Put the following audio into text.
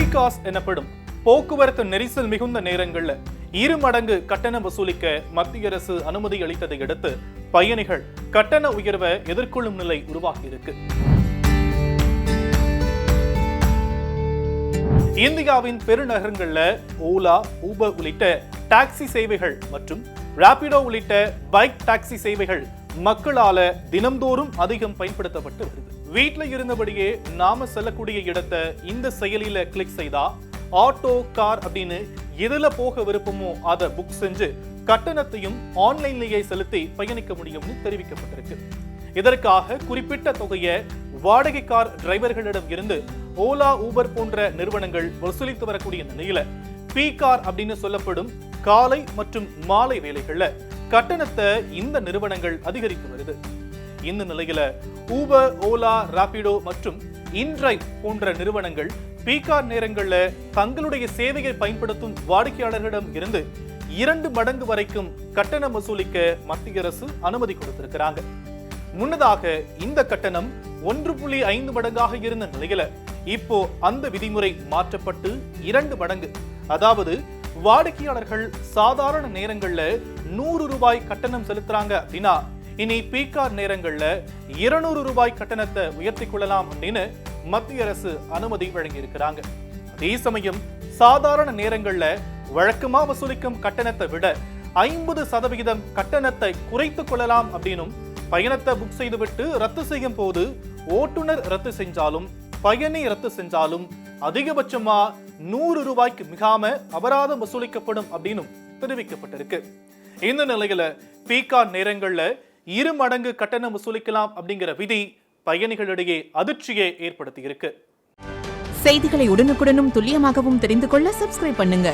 Because எனப்படும் போக்குவரத்து நெரிசல் மிகுந்த நேரங்கள்ல 2 மடங்கு கட்டணம் வசூலிக்க மத்திய அரசு அனுமதி அளித்ததை அடுத்து பயணிகள் கட்டண உயர்வை எதிர்கொள்ளும் நிலை உருவாகியிருக்கு. இந்தியாவின் பெருநகரங்கள்ல ஓலா, ஊபர் உள்ளிட்ட டாக்ஸி சேவைகள் மற்றும் ராபிடோ உள்ளிட்ட பைக் டாக்ஸி சேவைகள் மக்களால தினம்தோறும் அதிகம் பயன்படுத்தப்பட்டு வருது. வீட்டுல இருந்தபடியே நாம செல்லக்கூடிய இடத்தை இந்த செயலியில கிளிக் செய்தா ஆட்டோ, கார் அப்படின்னு எதுல போக விருப்பமோ அதை புக் செஞ்சு கட்டணத்தையும் ஆன்லைன்லேயே செலுத்தி பயணிக்க முடியும்னு தெரிவிக்கப்பட்டிருக்கு. இதற்காக குறிப்பிட்ட தொகையை வாடகை கார் டிரைவர்களிடம் இருந்து ஓலா, ஊபர் போன்ற நிறுவனங்கள் வசூலித்து வரக்கூடிய நிலையில பீகார் அப்படின்னு சொல்லப்படும் காலை மற்றும் மாலை வேளைகள்ல கட்டணத்தை இந்த நிறுவனங்கள் அதிகரித்து வருது. இந்த நிலையில ஊபர், ஓலா, ராபிடோ மற்றும் இன்டிரைவ் போன்ற நிறுவனங்கள் பீகார் நேரங்கள்ல தங்களுடைய சேவையை பயன்படுத்தும் வாடிக்கையாளர்களிடம் இருந்து 2 மடங்கு வரைக்கும் கட்டணம் வசூலிக்க மத்திய அரசு அனுமதி கொடுத்திருக்கிறாங்க. முன்னதாக இந்த கட்டணம் 1.5 மடங்காக இருந்த நிலையில இப்போ அந்த விதிமுறை மாற்றப்பட்டு 2 மடங்கு, அதாவது வாடிக்கையாளர்கள் சாதாரண நேரங்கள்ல 100 ரூபாய் கட்டணம் செலுத்துறாங்க அப்படின்னா இனி பீகார் நேரங்கள்ல 200 ரூபாய் கட்டணத்தை உயர்த்தி கொள்ளலாம் அப்படின்னு மத்திய அரசு அனுமதி வழங்கி இருக்கிறாங்க. அதே சமயம் சாதாரண நேரங்கள்ல வழக்கமா வசூலிக்கும் கட்டணத்தை விட 50% கட்டணத்தை குறைத்துக் கொள்ளலாம் அப்படின்னும், பயணத்தை புக் செய்துவிட்டு ரத்து செய்யும் போது ஓட்டுநர் ரத்து செஞ்சாலும் பயணி ரத்து செஞ்சாலும் அதிகபட்சமா 100 ரூபாய்க்கு மிகாம அபராதம் வசூலிக்கப்படும் அப்படின்னு தெரிவிக்கப்பட்டிருக்கு. இந்த நிலையில பீகார் நேரங்கள்ல 2 மடங்கு கட்டணம் வசூலிக்கலாம் அப்படிங்கிற விதி பயணிகளிடையே அதிர்ச்சியை ஏற்படுத்தி இருக்கு. செய்திகளை உடனுக்குடனும் துல்லியமாகவும் தெரிந்து கொள்ள சப்ஸ்கிரைப் பண்ணுங்க.